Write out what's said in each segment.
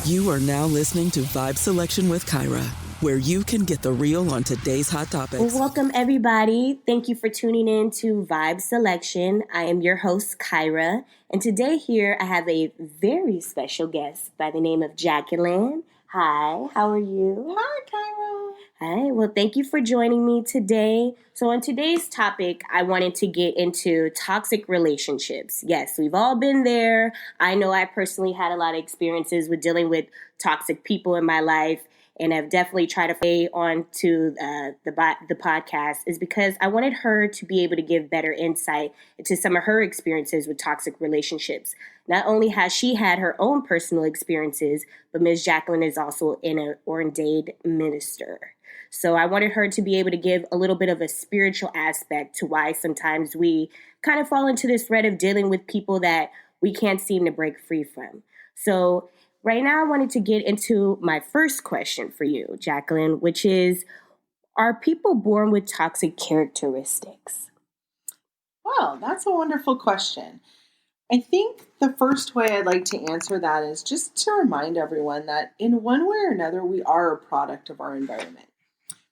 You are now listening to Vibe Selection with Kyra, where you can get the real on today's hot topics. Welcome, everybody. Thank you for tuning in to Vibe Selection. I am your host, Kyra, and today here I have a very special guest by the name of Jaquline. Hi, how are you? Hi, Kyra. Hi, well, thank you for joining me today. So on today's topic, I wanted to get into toxic relationships. Yes, we've all been there. I know I personally had a lot of experiences with dealing with toxic people in my life, and I've definitely tried to play on to the podcast is because I wanted her to be able to give better insight into some of her experiences with toxic relationships. Not only has she had her own personal experiences, but Ms. Jaquline is also an ordained minister. So I wanted her to be able to give a little bit of a spiritual aspect to why sometimes we kind of fall into this thread of dealing with people that we can't seem to break free from. So right now I wanted to get into my first question for you, Jaquline, which is, are people born with toxic characteristics? Well, that's a wonderful question. I think the first way I'd like to answer that is just to remind everyone that in one way or another, we are a product of our environment.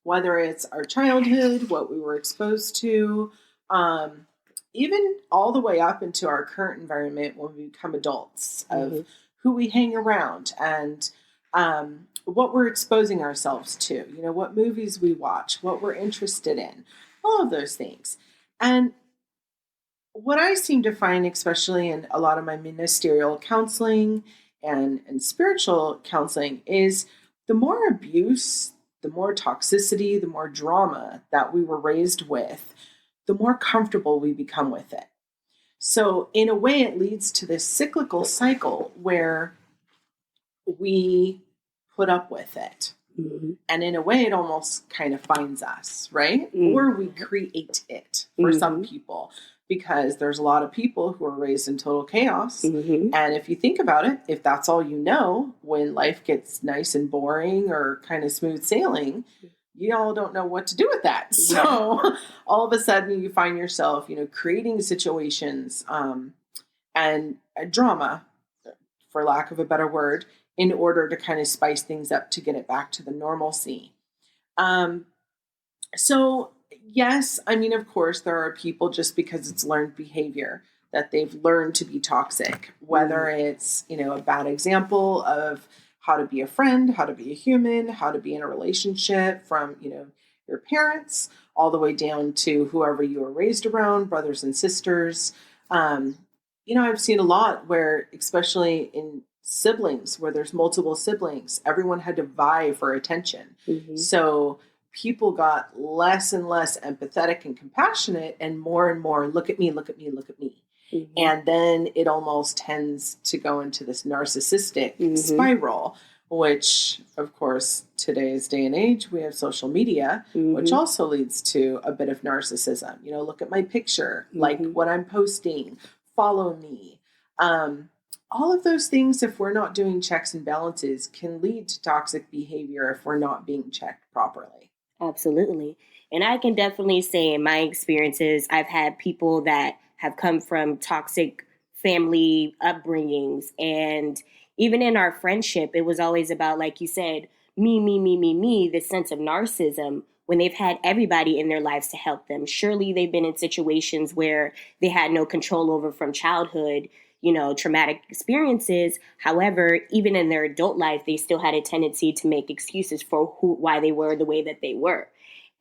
Whether it's our childhood, what we were exposed to, even all the way up into our current environment when we become adults, of who we hang around and what we're exposing ourselves to, what movies we watch, what we're interested in, all of those things. And what I seem to find, especially in a lot of my ministerial counseling and spiritual counseling, is the more abuse, the more toxicity, the more drama that we were raised with, the more comfortable we become with it. So in a way, it leads to this cyclical cycle where we put up with it. Mm-hmm. And in a way, it almost kind of finds us, right? Mm-hmm. Or we create it for some people. Because there's a lot of people who are raised in total chaos. Mm-hmm. And if you think about it, if that's all you know, when life gets nice and boring or kind of smooth sailing, you all don't know what to do with that. Yeah. So all of a sudden you find yourself, creating situations and drama, for lack of a better word, in order to kind of spice things up to get it back to the normalcy. So yes, of course, there are people just because it's learned behavior that they've learned to be toxic, whether it's, a bad example of how to be a friend, how to be a human, how to be in a relationship from, your parents, all the way down to whoever you were raised around, brothers and sisters. I've seen a lot where, especially in siblings, where there's multiple siblings, everyone had to vie for attention. Mm-hmm. So people got less and less empathetic and compassionate and more, look at me, look at me, look at me. Mm-hmm. And then it almost tends to go into this narcissistic spiral, which, of course, today's day and age, we have social media, which also leads to a bit of narcissism. Look at my picture, like what I'm posting, follow me. All of those things, if we're not doing checks and balances, can lead to toxic behavior if we're not being checked properly. Absolutely. And I can definitely say in my experiences, I've had people that have come from toxic family upbringings. And even in our friendship, it was always about, like you said, me, this sense of narcissism when they've had everybody in their lives to help them. Surely they've been in situations where they had no control over from childhood, traumatic experiences. However, even in their adult life, they still had a tendency to make excuses for why they were the way that they were.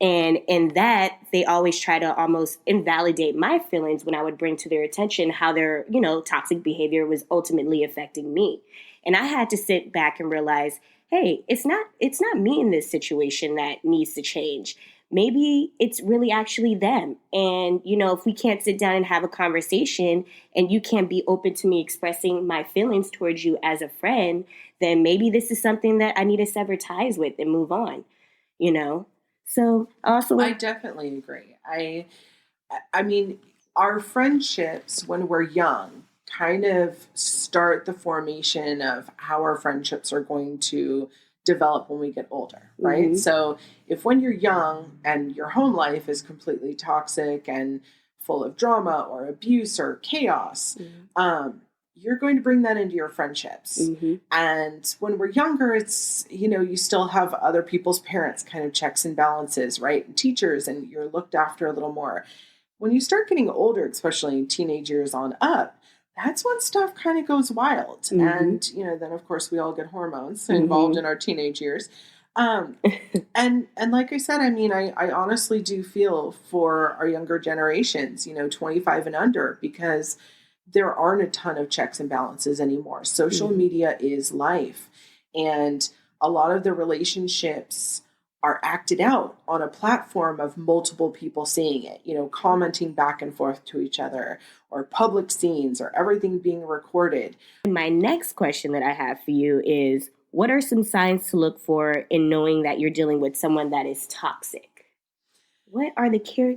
And in that, they always try to almost invalidate my feelings when I would bring to their attention how their, toxic behavior was ultimately affecting me. And I had to sit back and realize, hey, it's not me in this situation that needs to change. Maybe it's really actually them. And, if we can't sit down and have a conversation and you can't be open to me expressing my feelings towards you as a friend, then maybe this is something that I need to sever ties with and move on, So also, I definitely agree. I mean, our friendships when we're young kind of start the formation of how our friendships are going to develop when we get older, right? Mm-hmm. So if when you're young and your home life is completely toxic and full of drama or abuse or chaos, you're going to bring that into your friendships. Mm-hmm. And when we're younger, it's, you still have other people's parents kind of checks and balances, right? And teachers, and you're looked after a little more. When you start getting older, especially in teenage years on up, that's when stuff kind of goes wild. Mm-hmm. And, then of course we all get hormones involved in our teenage years. And like I said, I mean, I honestly do feel for our younger generations, 25 and under, because there aren't a ton of checks and balances anymore. Social media is life. And a lot of the relationships are acted out on a platform of multiple people seeing it, commenting back and forth to each other, or public scenes, or everything being recorded. My next question that I have for you is, what are some signs to look for in knowing that you're dealing with someone that is toxic? What are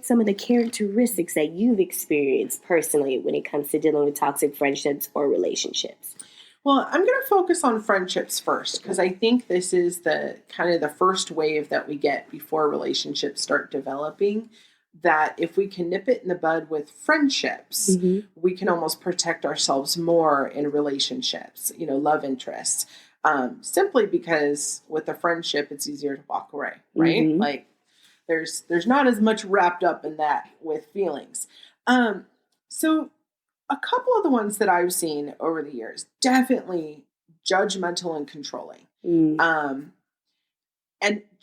some of the characteristics that you've experienced personally when it comes to dealing with toxic friendships or relationships? Well, I'm going to focus on friendships first, because I think this is the kind of the first wave that we get before relationships start developing, that if we can nip it in the bud with friendships, we can almost protect ourselves more in relationships, love interests, simply because with a friendship, it's easier to walk away, right? Mm-hmm. Like, there's not as much wrapped up in that with feelings. So a couple of the ones that I've seen over the years, definitely judgmental and controlling. And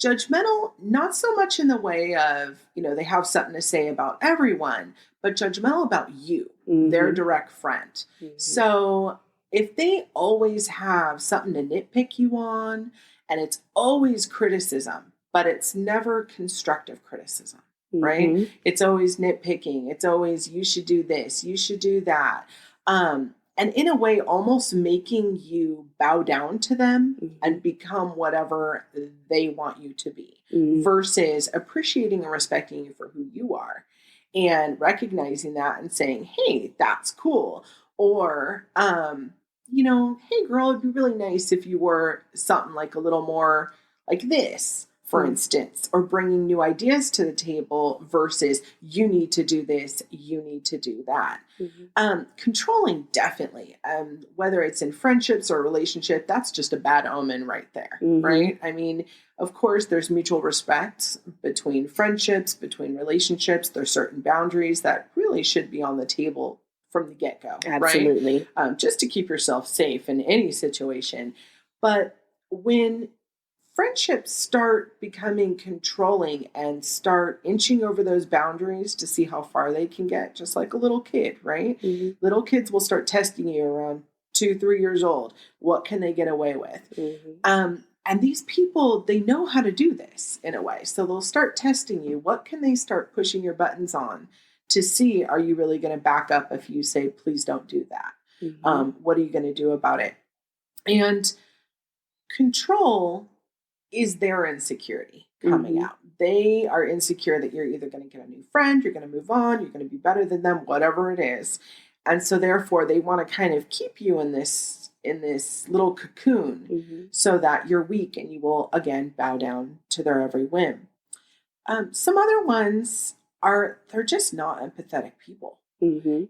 judgmental, not so much in the way of, they have something to say about everyone, but judgmental about you, their direct friend. So if they always have something to nitpick you on, and it's always criticism, but it's never constructive criticism, right? It's always nitpicking. It's always, you should do this, you should do that. And in a way, almost making you bow down to them and become whatever they want you to be, versus appreciating and respecting you for who you are and recognizing that and saying, hey, that's cool. Or, hey, girl, it'd be really nice if you were something like a little more like this, for instance, or bringing new ideas to the table versus you need to do this, you need to do that. Controlling, definitely. Whether it's in friendships or relationship, that's just a bad omen right there, right? I mean, of course, there's mutual respect between friendships, between relationships. There's certain boundaries that really should be on the table from the get-go, Absolutely. Right? Just to keep yourself safe in any situation. But when friendships start becoming controlling and start inching over those boundaries to see how far they can get, just like a little kid, right? Little kids will start testing you around 2-3 years old. What can they get away with? And these people, they know how to do this in a way. So they'll start testing you. What can they start pushing your buttons on to see, are you really going to back up if you say, please don't do that? What are you going to do about it? And control is their insecurity coming out. They are insecure that you're either going to get a new friend, you're going to move on, you're going to be better than them, whatever it is. And so therefore they want to kind of keep you in this little cocoon so that you're weak and you will again bow down to their every whim. Some other ones they're just not empathetic people.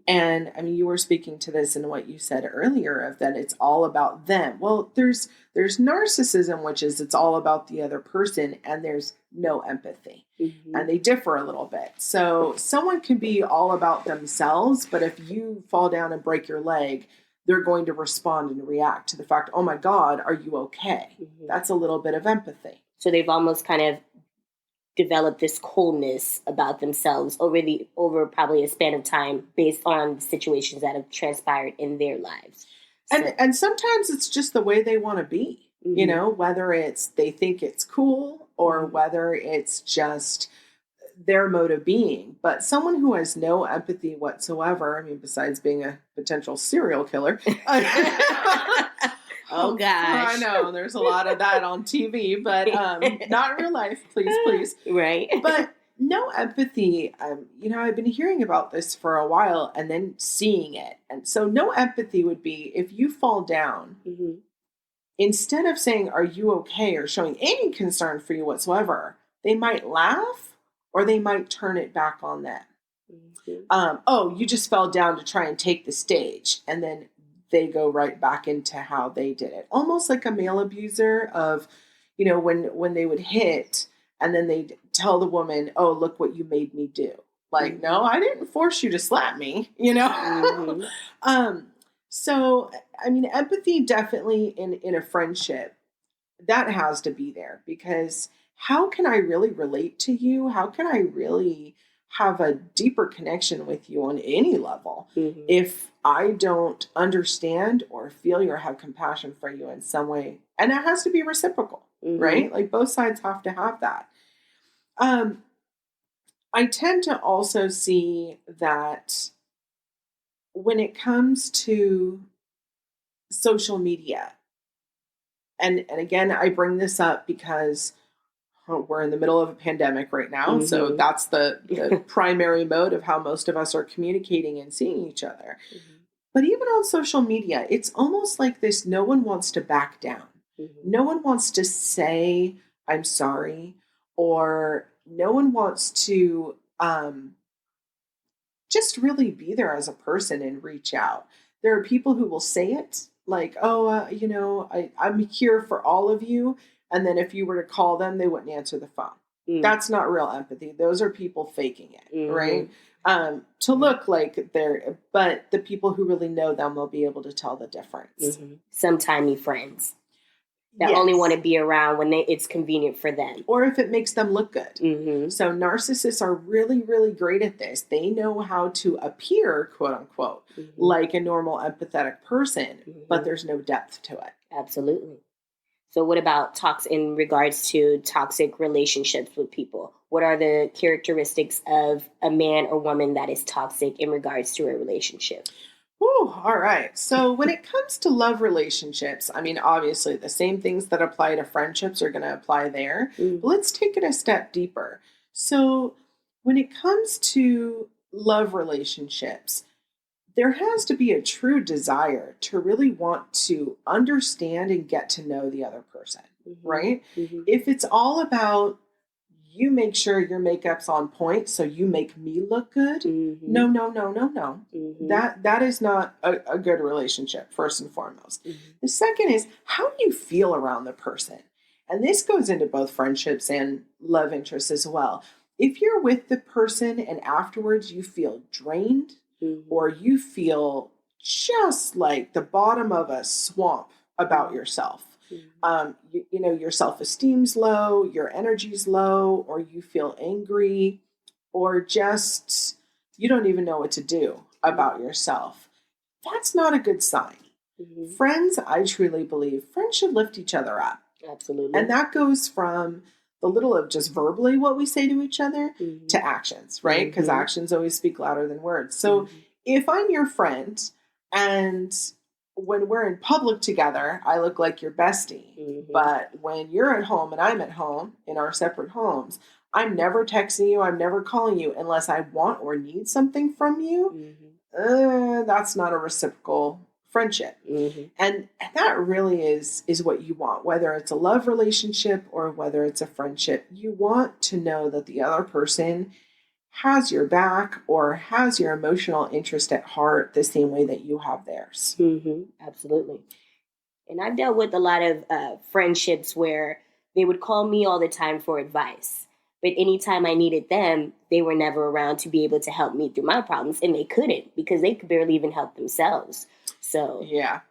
And I mean, you were speaking to this in what you said earlier of that it's all about them. Well, there's narcissism, which is it's all about the other person, and there's no empathy. And they differ a little bit. So someone can be all about themselves, but if you fall down and break your leg, they're going to respond and react to the fact, oh my God, are you okay? That's a little bit of empathy. So they've almost kind of develop this coldness about themselves over probably a span of time based on situations that have transpired in their lives. So. And sometimes it's just the way they want to be, whether it's they think it's cool or whether it's just their mode of being. But someone who has no empathy whatsoever, I mean, besides being a potential serial killer. Oh, gosh. I know. There's a lot of that on TV, but not in real life, please. Right. But no empathy. I've been hearing about this for a while and then seeing it. And so no empathy would be if you fall down, instead of saying, are you okay? Or showing any concern for you whatsoever, they might laugh or they might turn it back on them. Oh, you just fell down to try and take the stage. And then they go right back into how they did it. Almost like a male abuser of, you know, when they would hit and then they'd tell the woman, oh, look what you made me do. Like, no, I didn't force you to slap me, you know? So, I mean, empathy definitely in a friendship, that has to be there, because how can I really relate to you? How can I really have a deeper connection with you on any level if I don't understand or feel or have compassion for you in some way? And it has to be reciprocal, right? Like both sides have to have that. I tend to also see that when it comes to social media, and again, I bring this up because we're in the middle of a pandemic right now. So that's the primary mode of how most of us are communicating and seeing each other. But even on social media, it's almost like this, no one wants to back down. No one wants to say, I'm sorry, or no one wants to just really be there as a person and reach out. There are people who will say it like, oh, you know, I'm here for all of you. And then if you were to call them, they wouldn't answer the phone. That's not real empathy. Those are people faking it, right? To look like they're, but the people who really know them will be able to tell the difference. Some tiny friends that only want to be around when it's convenient for them. Or if it makes them look good. So narcissists are really, really great at this. They know how to appear, quote unquote, like a normal empathetic person, but there's no depth to it. Absolutely. So what about in regards to toxic relationships with people? What are the characteristics of a man or woman that is toxic in regards to a relationship? Ooh, all right. So when it comes to love relationships, I mean, obviously the same things that apply to friendships are going to apply there. But let's take it a step deeper. So when it comes to love relationships, there has to be a true desire to really want to understand and get to know the other person, right? If it's all about you make sure your makeup's on point so you make me look good, no. That is not a good relationship, first and foremost. The second is, how do you feel around the person? And this goes into both friendships and love interests as well. If you're with the person and afterwards you feel drained, or you feel just like the bottom of a swamp about yourself, you know, your self-esteem's low, your energy's low, or you feel angry, or just you don't even know what to do about yourself, that's not a good sign. Friends, I truly believe, friends should lift each other up. Absolutely. And that goes from the little of just verbally what we say to each other to actions, right? Because actions always speak louder than words. So if I'm your friend and when we're in public together, I look like your bestie. But when you're at home and I'm at home in our separate homes, I'm never texting you. I'm never calling you unless I want or need something from you. That's not a reciprocal friendship. And that really is what you want, whether it's a love relationship or whether it's a friendship. You want to know that the other person has your back or has your emotional interest at heart the same way that you have theirs. Absolutely. And I've dealt with a lot of friendships where they would call me all the time for advice. But anytime I needed them, they were never around to be able to help me through my problems. And they couldn't, because they could barely even help themselves. So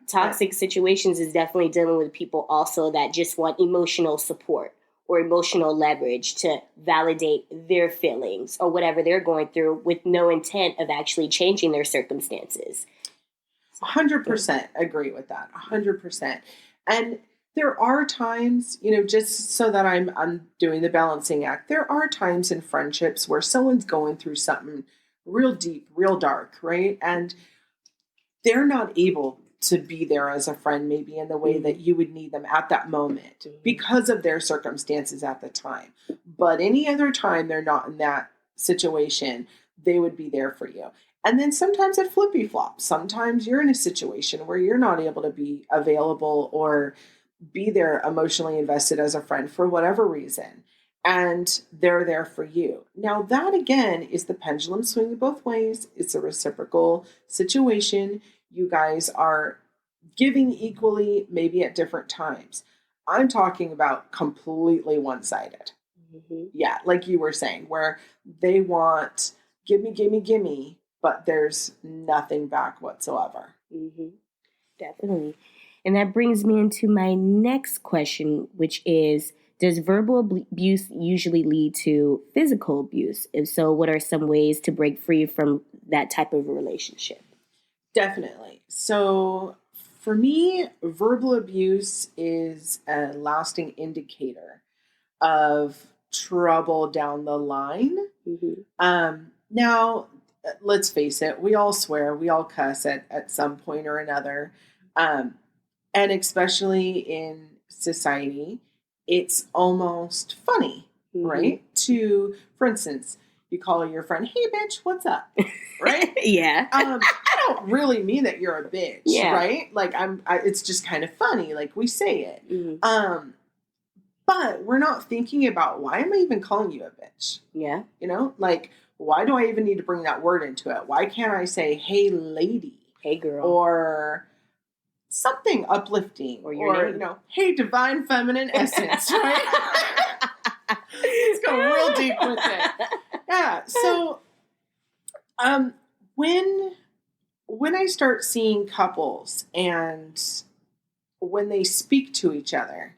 toxic situations is definitely dealing with people also that just want emotional support or emotional leverage to validate their feelings or whatever they're going through with no intent of actually changing their circumstances. 100% agree with that. 100%. And there are times, you know, just so that I'm doing the balancing act, there are times in friendships where someone's going through something real deep, real dark, right? And they're not able to be there as a friend, maybe in the way that you would need them at that moment because of their circumstances at the time. But any other time they're not in that situation, they would be there for you. And then sometimes it flippy flops. Sometimes you're in a situation where you're not able to be available or be there emotionally invested as a friend for whatever reason. And they're there for you. Now that again is the pendulum swinging both ways. It's a reciprocal situation. You guys are giving equally, maybe at different times. I'm talking about completely one-sided. Mm-hmm. Yeah, like you were saying, where they want gimme, gimme, gimme, but there's nothing back whatsoever. Mm-hmm. Definitely. And that brings me into my next question, which is, does verbal abuse usually lead to physical abuse? If so, what are some ways to break free from that type of a relationship? Definitely. So for me, verbal abuse is a lasting indicator of trouble down the line. Mm-hmm. Now, let's face it, we all swear, we all cuss at some point or another. And especially in society, it's almost funny, Mm-hmm. right? For instance, you call your friend, hey, bitch, what's up? Right? Yeah. I don't really mean that you're a bitch, Yeah. right? Like, it's just kind of funny. Like, we say it. Mm-hmm. But we're not thinking about, why am I even calling you a bitch? Yeah. Like, why do I even need to bring that word into it? Why can't I say, hey, lady? Hey, girl. Or something uplifting. Or your name. Hey, divine feminine essence, right? Let's go real deep with it. Yeah. So, when I start seeing couples and when they speak to each other,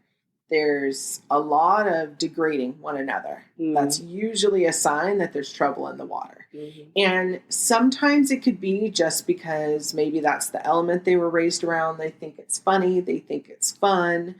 there's a lot of degrading one another. Mm-hmm. That's usually a sign that there's trouble in the water. Mm-hmm. And sometimes it could be just because maybe that's the element they were raised around. They think it's funny. They think it's fun.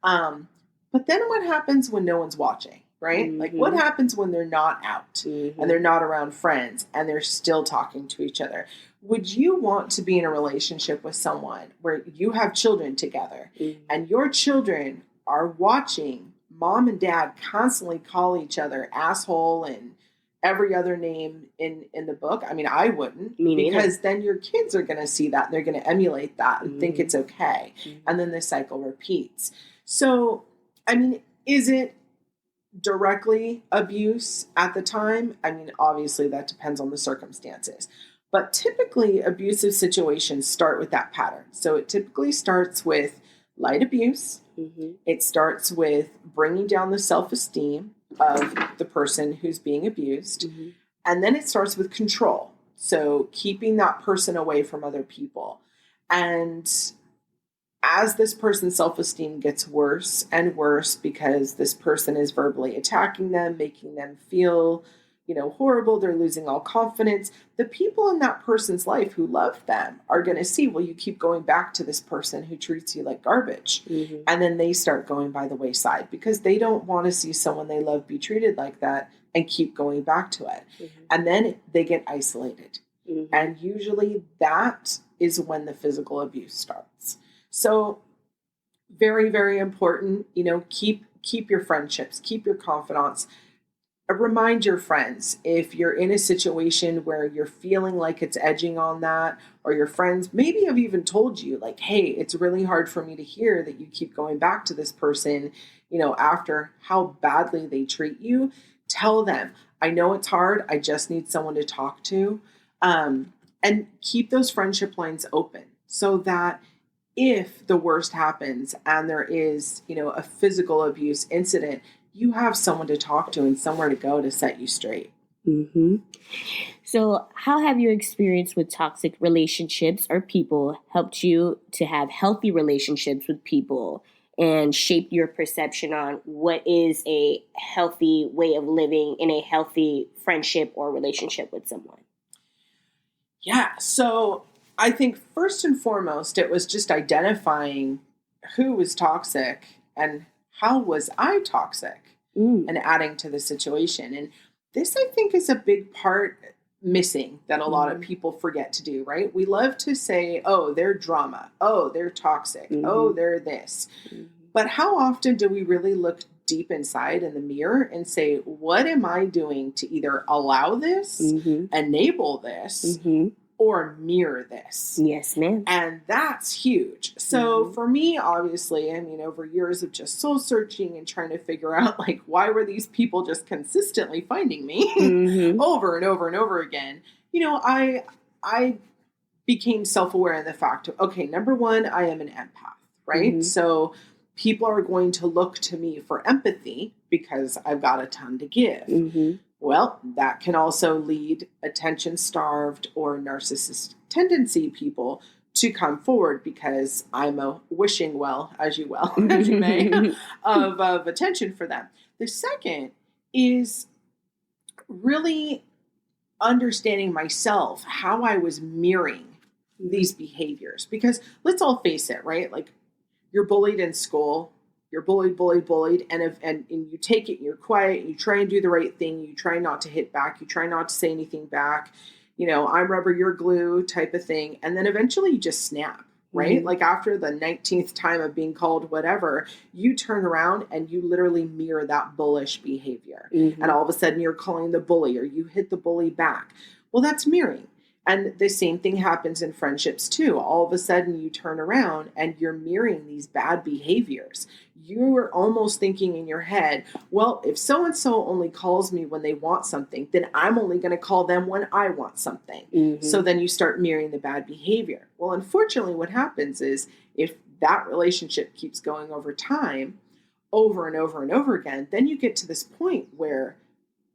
But then what happens when no one's watching, right? Mm-hmm. Like, what happens when they're not out Mm-hmm. and they're not around friends and they're still talking to each other? Would you want to be in a relationship with someone where you have children together Mm-hmm. and your children are watching mom and dad constantly call each other asshole and every other name in the book? I mean, I wouldn't. Me neither. Because then your kids are going to see that and they're going to emulate that and Mm-hmm. think it's okay. Mm-hmm. And then the cycle repeats. So, I mean, is it directly abuse at the time? I mean, obviously that depends on the circumstances. But typically abusive situations start with that pattern. So it typically starts with light abuse. Mm-hmm. It starts with bringing down the self-esteem of the person who's being abused. Mm-hmm. And then it starts with control. So keeping that person away from other people. And as this person's self-esteem gets worse and worse because this person is verbally attacking them, making them feel, horrible, they're losing all confidence, the people in that person's life who love them are going to see, well, you keep going back to this person who treats you like garbage. Mm-hmm. And then they start going by the wayside because they don't want to see someone they love be treated like that and keep going back to it. Mm-hmm. And then they get isolated. Mm-hmm. And usually that is when the physical abuse starts. So very, very important, keep your friendships, keep your confidants. Remind your friends if you're in a situation where you're feeling like it's edging on that, or your friends maybe have even told you like, hey, it's really hard for me to hear that you keep going back to this person, after how badly they treat you. Tell them, I know it's hard. I just need someone to talk to. And keep those friendship lines open so that if the worst happens and there is, a physical abuse incident, you have someone to talk to and somewhere to go to set you straight. Mm-hmm. So how have your experience with toxic relationships or people helped you to have healthy relationships with people and shaped your perception on what is a healthy way of living in a healthy friendship or relationship with someone? Yeah, so I think first and foremost, it was just identifying who was toxic and how was I toxic and adding to the situation. And this, I think, is a big part missing that a lot of people forget to do, right? We love to say, oh, they're drama. Oh, they're toxic. Oh, they're this. But how often do we really look deep inside in the mirror and say, what am I doing to either allow this, enable this, or mirror this? Yes, ma'am. And that's huge. So for me, obviously, I mean, over years of just soul searching and trying to figure out, like, why were these people just consistently finding me over and over and over again? I became self-aware in the fact of, okay, number one, I am an empath, right? Mm-hmm. So people are going to look to me for empathy because I've got a ton to give. Mm-hmm. Well, that can also lead attention-starved or narcissistic tendency people to come forward because I'm a wishing well, as you may, of attention for them. The second is really understanding myself, how I was mirroring these behaviors. Because let's all face it, right? Like, you're bullied in school, you're bullied, and you take it, and you're quiet, and you try and do the right thing, you try not to hit back, you try not to say anything back, I'm rubber, you're glue type of thing, and then eventually you just snap, right? Like, after the 19th time of being called whatever, you turn around and you literally mirror that bullish behavior. And all of a sudden you're calling the bully, or you hit the bully back. Well, that's mirroring. And the same thing happens in friendships too. All of a sudden you turn around and you're mirroring these bad behaviors. You are almost thinking in your head, well, if so-and-so only calls me when they want something, then I'm only going to call them when I want something. So then you start mirroring the bad behavior. Well, unfortunately, what happens is if that relationship keeps going over time, over and over and over again, then you get to this point where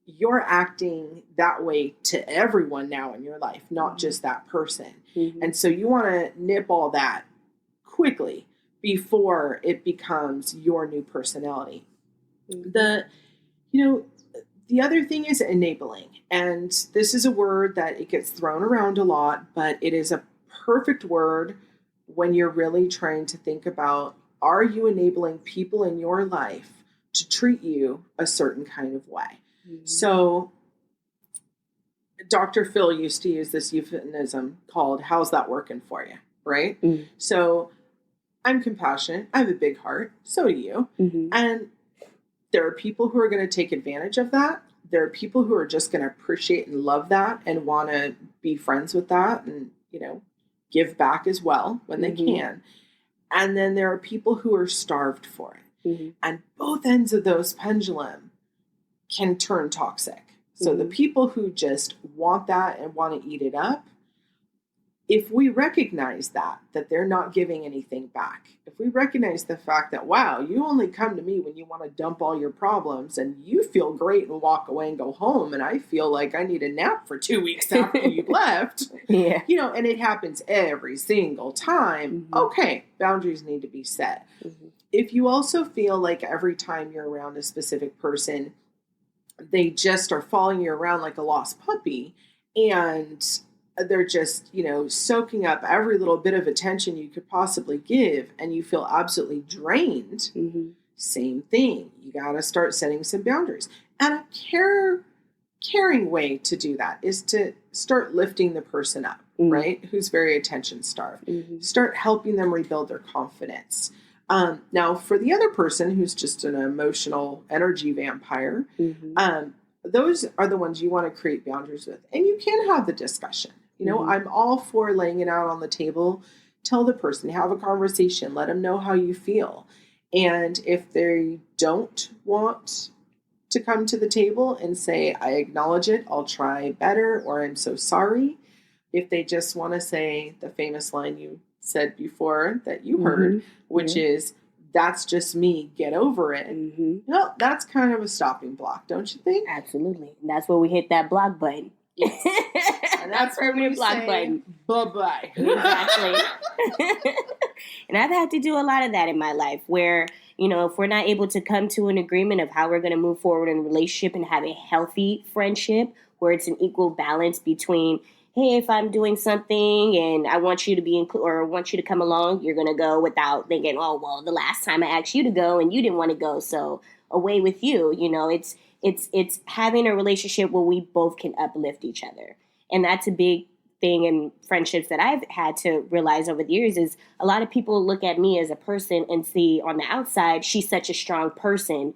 you're acting that way to everyone now in your life, not just that person. And so you want to nip all that quickly before it becomes your new personality. The other thing is enabling. And this is a word that it gets thrown around a lot, but it is a perfect word when you're really trying to think about, are you enabling people in your life to treat you a certain kind of way? So Dr. Phil used to use this euphemism called, how's that working for you? Right? So I'm compassionate. I have a big heart. So do you. And there are people who are going to take advantage of that. There are people who are just going to appreciate and love that and want to be friends with that and, give back as well when they can. And then there are people who are starved for it. And both ends of those pendulum can turn toxic. So the people who just want that and want to eat it up, if we recognize that they're not giving anything back, if we recognize the fact that, wow, you only come to me when you want to dump all your problems and you feel great and walk away and go home, and I feel like I need a nap for 2 weeks after you've left, and it happens every single time, okay, boundaries need to be set. If you also feel like every time you're around a specific person, they just are following you around like a lost puppy, and they're just, soaking up every little bit of attention you could possibly give, and you feel absolutely drained. Same thing. You got to start setting some boundaries. And a caring way to do that is to start lifting the person up, right? Who's very attention starved. Start helping them rebuild their confidence. Now, for the other person who's just an emotional energy vampire, those are the ones you want to create boundaries with. And you can have the discussion. I'm all for laying it out on the table. Tell the person, have a conversation, let them know how you feel. And if they don't want to come to the table and say, I acknowledge it, I'll try better, or I'm so sorry. If they just want to say the famous line you said before that you heard, which is, that's just me, get over it. Well, that's kind of a stopping block, don't you think? Absolutely. And that's where we hit that block button. And that's where we block button. Bye-bye. Exactly. And I've had to do a lot of that in my life where, if we're not able to come to an agreement of how we're going to move forward in a relationship and have a healthy friendship where it's an equal balance between, hey, if I'm doing something and I want you to be or want you to come along, you're going to go without thinking, oh, well, the last time I asked you to go and you didn't want to go, so away with you. It's having a relationship where we both can uplift each other. And that's a big thing in friendships that I've had to realize over the years is a lot of people look at me as a person and see on the outside, she's such a strong person.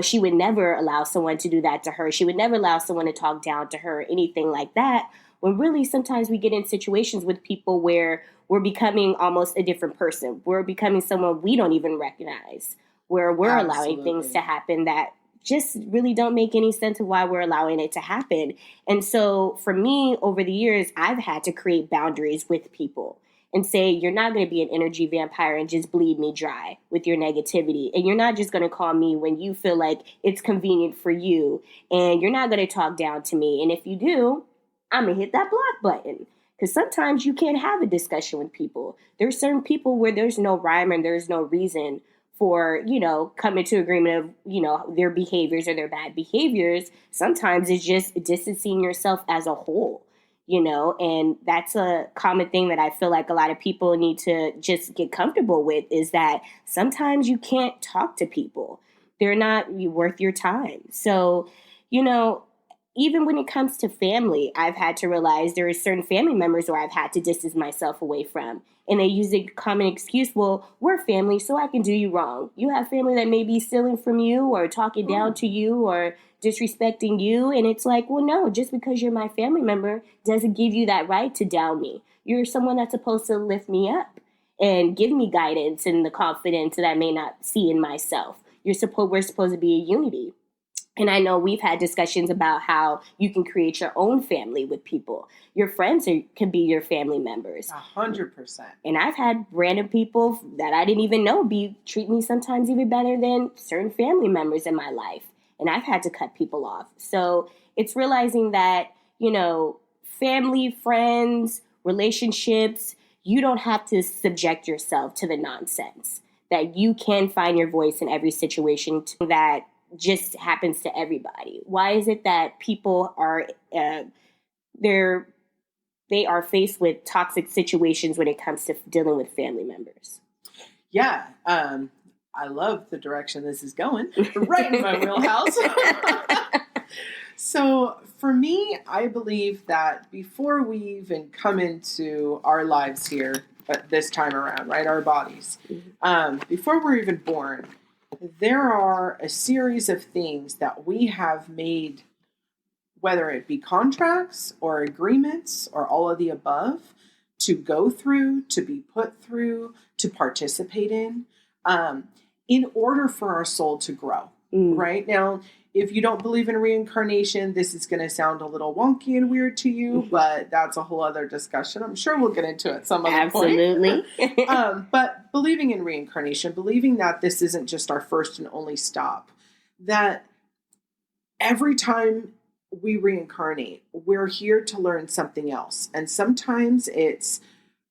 She would never allow someone to do that to her. She would never allow someone to talk down to her, anything like that. When really sometimes we get in situations with people where we're becoming almost a different person. We're becoming someone we don't even recognize, where we're allowing things to happen that just really don't make any sense of why we're allowing it to happen. And so for me, over the years, I've had to create boundaries with people and say, you're not going to be an energy vampire and just bleed me dry with your negativity. And you're not just going to call me when you feel like it's convenient for you. And you're not going to talk down to me. And if you do, I'm going to hit that block button. Because sometimes you can't have a discussion with people. There's certain people where there's no rhyme and there's no reason for, coming to agreement of, their behaviors or their bad behaviors. Sometimes it's just distancing yourself as a whole. And that's a common thing that I feel like a lot of people need to just get comfortable with, is that sometimes you can't talk to people. They're not worth your time. So, even when it comes to family, I've had to realize there are certain family members where I've had to distance myself away from. And they use a common excuse, well, we're family, so I can do you wrong. You have family that may be stealing from you or talking down to you or disrespecting you. And it's like, well, no, just because you're my family member doesn't give you that right to down me. You're someone that's supposed to lift me up and give me guidance and the confidence that I may not see in myself. We're supposed to be a unity. And I know we've had discussions about how you can create your own family with people. Your friends can be your family members. 100%. And I've had random people that I didn't even know treat me sometimes even better than certain family members in my life. And I've had to cut people off. So it's realizing that, family, friends, relationships, you don't have to subject yourself to the nonsense. That you can find your voice in every situation that just happens to everybody. Why is it that people are they are faced with toxic situations when it comes to dealing with family members? Yeah, I love the direction this is going. Right in my wheelhouse. So for me, I believe that before we even come into our lives here, this time around, right, our bodies, before we're even born, there are a series of things that we have made, whether it be contracts or agreements or all of the above, to go through, to be put through, to participate in order for our soul to grow, right? Now, if you don't believe in reincarnation, this is going to sound a little wonky and weird to you, but that's a whole other discussion. I'm sure we'll get into it some other point. Absolutely. But believing in reincarnation, believing that this isn't just our first and only stop, that every time we reincarnate, we're here to learn something else. And sometimes it's,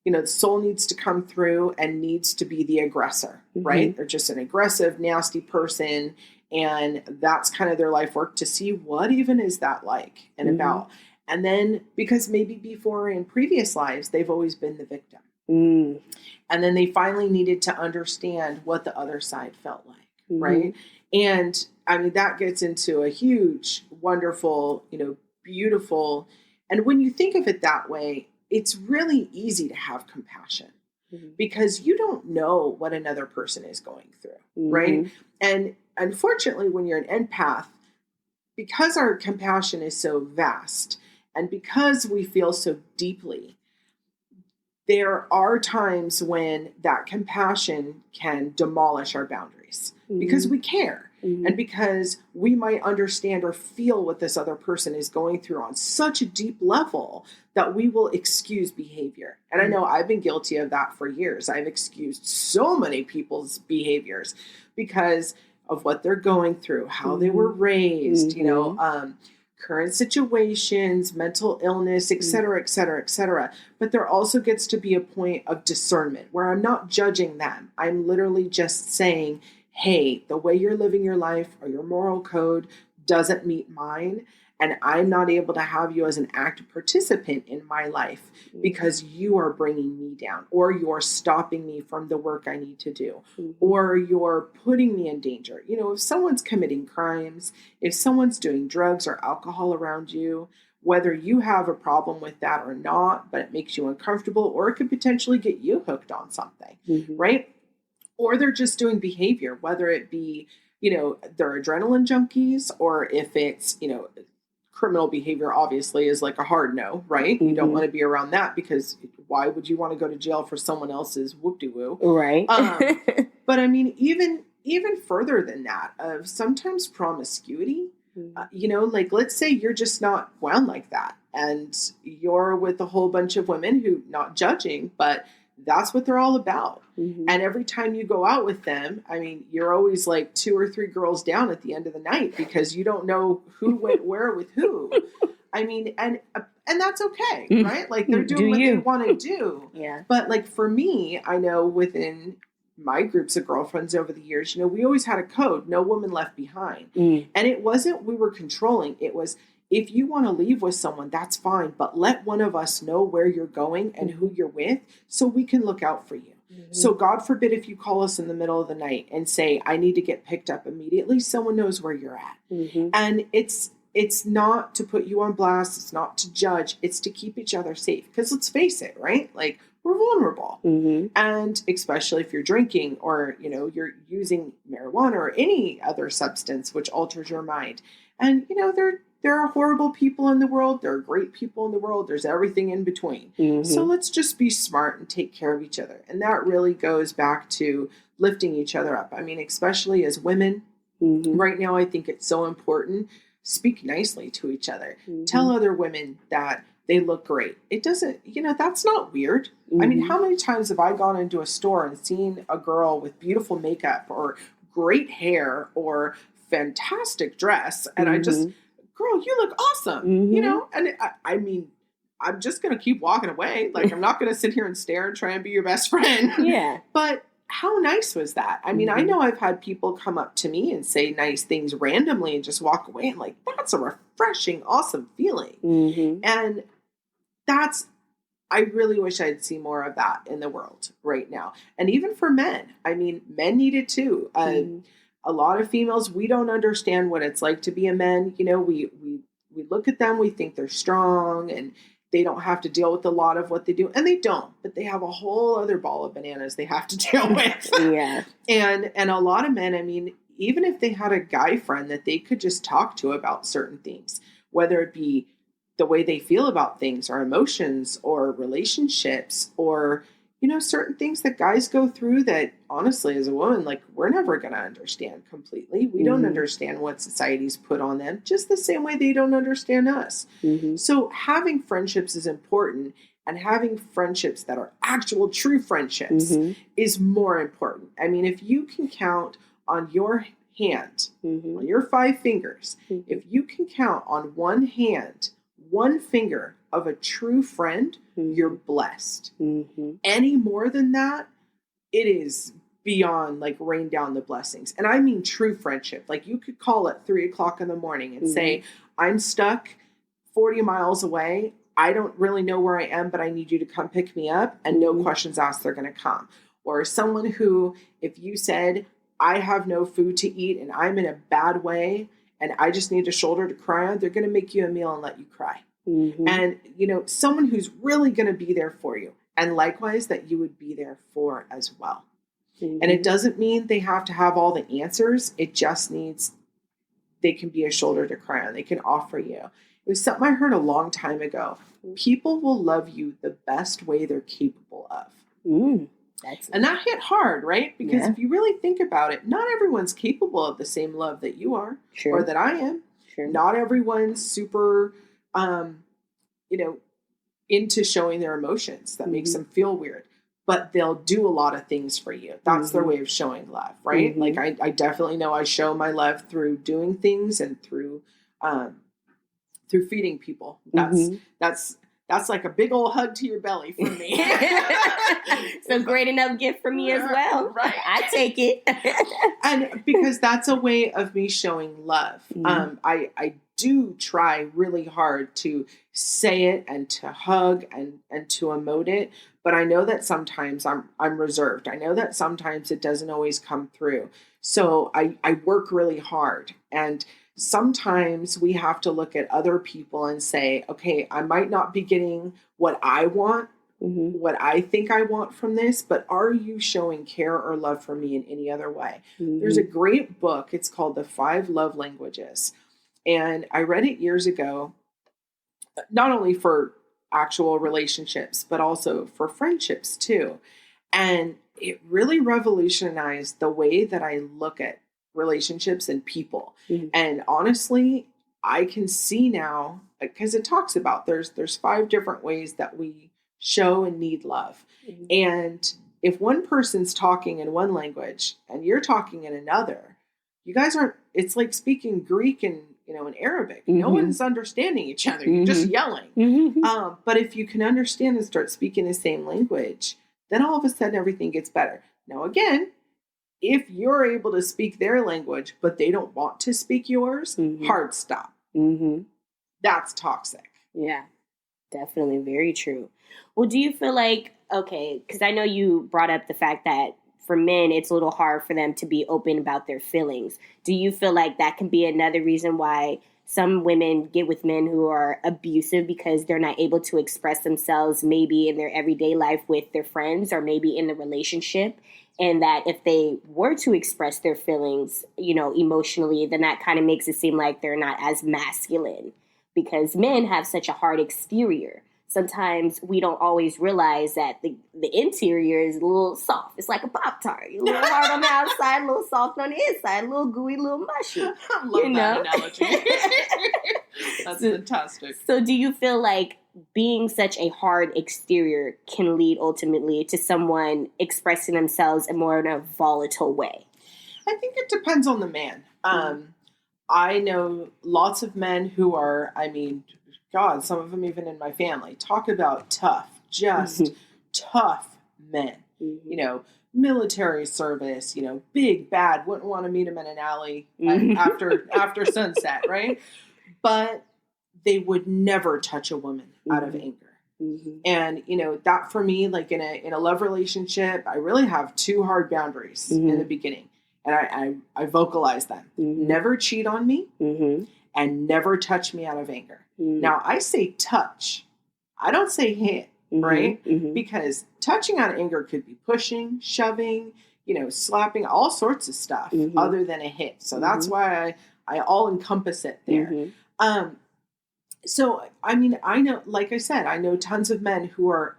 the soul needs to come through and needs to be the aggressor, right? They're just an aggressive, nasty person. And that's kind of their life work, to see what even is that like and about. And then because maybe before in previous lives, they've always been the victim. And then they finally needed to understand what the other side felt like, right? And I mean, that gets into a huge, wonderful, beautiful. And when you think of it that way, it's really easy to have compassion because you don't know what another person is going through, right? And unfortunately, when you're an empath, because our compassion is so vast and because we feel so deeply, there are times when that compassion can demolish our boundaries because we care. And because we might understand or feel what this other person is going through on such a deep level that we will excuse behavior. And I know I've been guilty of that for years. I've excused so many people's behaviors because of what they're going through, how they were raised, current situations, mental illness, et cetera, et cetera, et cetera. But there also gets to be a point of discernment where I'm not judging them. I'm literally just saying, hey, the way you're living your life or your moral code doesn't meet mine. And I'm not able to have you as an active participant in my life because you are bringing me down, or you're stopping me from the work I need to do, or you're putting me in danger. If someone's committing crimes, if someone's doing drugs or alcohol around you, whether you have a problem with that or not, but it makes you uncomfortable, or it could potentially get you hooked on something, right? Or they're just doing behavior, whether it be, they're adrenaline junkies, or if it's, criminal behavior obviously is like a hard no, right? You don't want to be around that because why would you want to go to jail for someone else's whoop-de-woo? Right. But I mean, even even further than that, of sometimes promiscuity. Mm-hmm. Like let's say you're just not wound like that and you're with a whole bunch of women who, not judging, but that's what they're all about. Mm-hmm. And every time you go out with them, I mean, you're always like 2 or 3 girls down at the end of the night because you don't know who went where with who. I mean, and that's okay, right? Like they're doing what they want to do. Yeah. But like for me, I know within my groups of girlfriends over the years, we always had a code, no woman left behind. And it wasn't we were controlling. It was, if you want to leave with someone, that's fine. But let one of us know where you're going and who you're with so we can look out for you. Mm-hmm. So God forbid if you call us in the middle of the night and say, I need to get picked up immediately, someone knows where you're at. Mm-hmm. And it's not to put you on blast. It's not to judge. It's to keep each other safe. Because let's face it, right? Like we're vulnerable. Mm-hmm. And especially if you're drinking or, you're using marijuana or any other substance which alters your mind. And, there are horrible people in the world. There are great people in the world. There's everything in between. Mm-hmm. So let's just be smart and take care of each other. And that really goes back to lifting each other up. I mean, especially as women, right now, I think it's so important. Speak nicely to each other. Mm-hmm. Tell other women that they look great. It doesn't, that's not weird. Mm-hmm. I mean, how many times have I gone into a store and seen a girl with beautiful makeup or great hair or fantastic dress, and I just, girl, you look awesome, and I mean, I'm just going to keep walking away. Like, I'm not going to sit here and stare and try and be your best friend. Yeah. But how nice was that? I mean, I know I've had people come up to me and say nice things randomly and just walk away. And like, that's a refreshing, awesome feeling. Mm-hmm. And I really wish I'd see more of that in the world right now. And even for men, I mean, men need it too. A lot of females, we don't understand what it's like to be a man. We look at them, we think they're strong and they don't have to deal with a lot of what they do. And they don't, but they have a whole other ball of bananas they have to deal with. Yeah. And a lot of men, I mean, even if they had a guy friend that they could just talk to about certain things, whether it be the way they feel about things or emotions or relationships or, certain things that guys go through that honestly, as a woman, like we're never going to understand completely. We don't understand what society's put on them just the same way they don't understand us. Mm-hmm. So having friendships is important, and having friendships that are actual true friendships is more important. I mean, if you can count on your hand, on your 5 fingers, if you can count on one hand, one finger of a true friend, you're blessed. Mm-hmm. Any more than that, it is beyond like rain down the blessings. And I mean true friendship. Like you could call at 3:00 in the morning and say, I'm stuck 40 miles away. I don't really know where I am, but I need you to come pick me up. And no questions asked, they're going to come. Or someone who, if you said, I have no food to eat and I'm in a bad way and I just need a shoulder to cry on, they're going to make you a meal and let you cry. Mm-hmm. And, someone who's really going to be there for you. And likewise, that you would be there for as well. Mm-hmm. And it doesn't mean they have to have all the answers. It just needs, they can be a shoulder to cry on. They can offer you. It was something I heard a long time ago. People will love you the best way they're capable of. And that hit hard, right? Because if you really think about it, not everyone's capable of the same love that you are or that I am. Sure. Not everyone's super, into showing their emotions. That makes them feel weird. But they'll do a lot of things for you. That's their way of showing love, right? Like I definitely know I show my love through doing things and through feeding people. That's like a big old hug to your belly for me. It's a great enough gift for me as well. Right. I take it. And because that's a way of me showing love. I do try really hard to say it and to hug and to emote it. But I know that sometimes I'm reserved. I know that sometimes it doesn't always come through. So I work really hard. And sometimes we have to look at other people and say, okay, I might not be getting what I want, what I think I want from this, but are you showing care or love for me in any other way? There's a great book. It's called The 5 Love Languages. And I read it years ago, not only for actual relationships, but also for friendships too. And it really revolutionized the way that I look at relationships and people. Mm-hmm. And honestly, I can see now, because it talks about there's 5 different ways that we show and need love. Mm-hmm. And if one person's talking in one language and you're talking in another, you guys aren't, it's like speaking Greek and, in Arabic. Mm-hmm. No one's understanding each other. Mm-hmm. You're just yelling. Mm-hmm. But if you can understand and start speaking the same language, then all of a sudden everything gets better. Now, again, if you're able to speak their language, but they don't want to speak yours, mm-hmm. hard stop. Mm-hmm. That's toxic. Yeah, definitely. Very true. Well, do you feel like, okay, because I know you brought up the fact that for men, it's a little hard for them to be open about their feelings. Do you feel like that can be another reason why some women get with men who are abusive because they're not able to express themselves maybe in their everyday life with their friends or maybe in the relationship? And that if they were to express their feelings, emotionally, then that kind of makes it seem like they're not as masculine because men have such a hard exterior. Sometimes we don't always realize that the interior is a little soft. It's like a Pop-Tart. A little hard on the outside, a little soft on the inside, a little gooey, a little mushy. I love that analogy. That's fantastic. So do you feel like being such a hard exterior can lead ultimately to someone expressing themselves in more in a volatile way? I think it depends on the man. I know lots of men who are, God, some of them even in my family, talk about tough, just tough men. Mm-hmm. Military service, big, bad, wouldn't want to meet them in an alley after sunset, right? But they would never touch a woman out of anger. Mm-hmm. And, that for me, like in a love relationship, I really have 2 hard boundaries in the beginning. And I vocalize them. Mm-hmm. Never cheat on me and never touch me out of anger. Mm-hmm. Now, I say touch. I don't say hit, right? Mm-hmm. Because touching out of anger could be pushing, shoving, slapping, all sorts of stuff other than a hit. So that's why I all encompass it there. So, I know, like I said, I know tons of men who are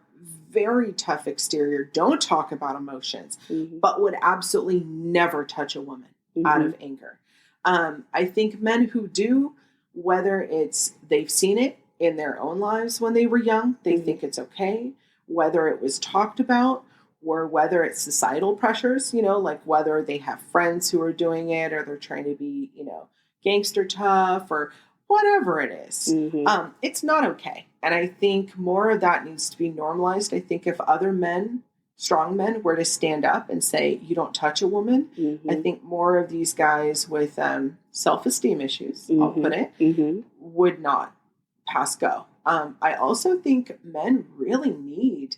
very tough exterior, don't talk about emotions, but would absolutely never touch a woman out of anger. I think men who do, whether it's they've seen it in their own lives when they were young, they think it's okay, whether it was talked about, or whether it's societal pressures, like whether they have friends who are doing it or they're trying to be, gangster tough or whatever it is. It's not okay. And I think more of that needs to be normalized. I think if other men, strong men, were to stand up and say, you don't touch a woman, I think more of these guys with self-esteem issues, I'll put it, would not pass go. I also think men really need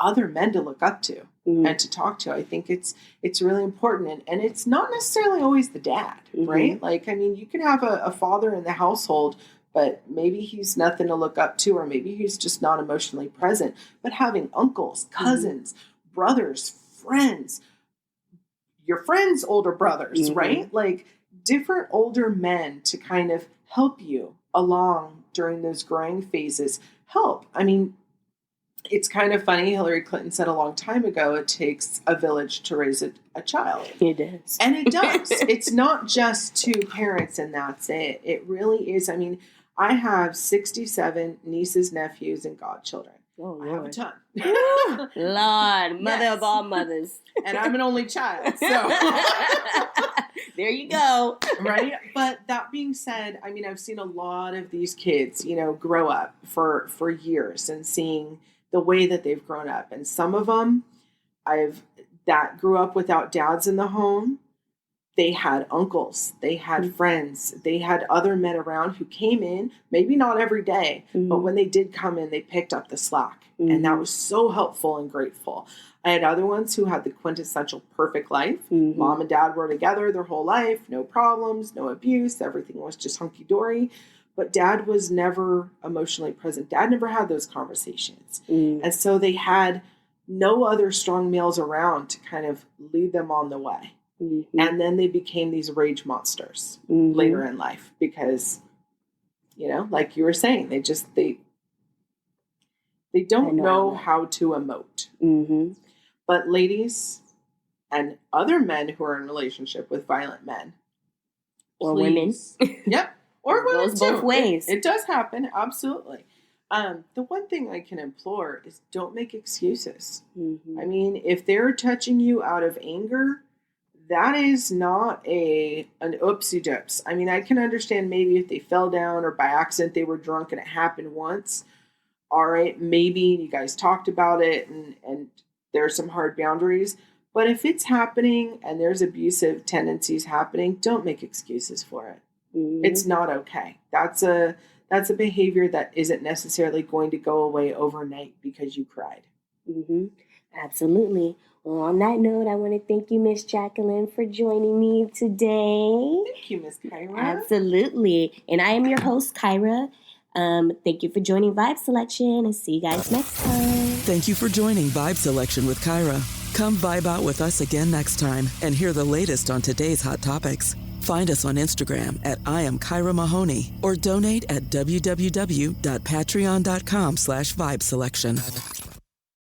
other men to look up to and to talk to. I think it's really important. And it's not necessarily always the dad, right? Like, you can have a father in the household, but maybe he's nothing to look up to, or maybe he's just not emotionally present. But having uncles, cousins, brothers, friends, your friends' older brothers, right? Like different older men to kind of help you along during those growing phases help. It's kind of funny. Hillary Clinton said a long time ago, it takes a village to raise a child. It does. And it does. It's not just 2 parents and that's it. It really is. I have 67 nieces, nephews, and godchildren. Oh, Lord. I have a ton. Lord, mother of all mothers. And I'm an only child. So there you go. Right? But that being said, I've seen a lot of these kids, grow up for years and seeing the way that they've grown up. And some of them that grew up without dads in the home. They had uncles, they had friends, they had other men around who came in, maybe not every day, but when they did come in, they picked up the slack. And that was so helpful and grateful. I had other ones who had the quintessential perfect life. Mom and dad were together their whole life, no problems, no abuse, everything was just hunky-dory. But dad was never emotionally present. Dad never had those conversations. And so they had no other strong males around to kind of lead them on the way. And then they became these rage monsters later in life because, like you were saying, they don't know how to emote. But ladies, and other men who are in relationship with violent men. Or Please. women. Yep. Or It women goes too. both ways. It does happen. Absolutely. The one thing I can implore is don't make excuses. Mm-hmm. I mean, if they're touching you out of anger, that is not an oopsie dips. I mean, I can understand maybe if they fell down or by accident they were drunk and it happened once. All right, maybe you guys talked about it and there's some hard boundaries. But if it's happening and there's abusive tendencies happening, don't make excuses for it. Mm-hmm. It's not okay. That's a behavior that isn't necessarily going to go away overnight because you cried. Mm-hmm. Absolutely. Well, on that note, I want to thank you, Miss Jaquline, for joining me today. Thank you, Miss Kyra. Absolutely. And I am your host, Kyra. Thank you for joining Vibe Selection, and see you guys next time. Thank you for joining Vibe Selection with Kyra. Come vibe out with us again next time and hear the latest on today's hot topics. Find us on Instagram at I am Kyra Mahoney or donate at www.patreon.com/vibeselection.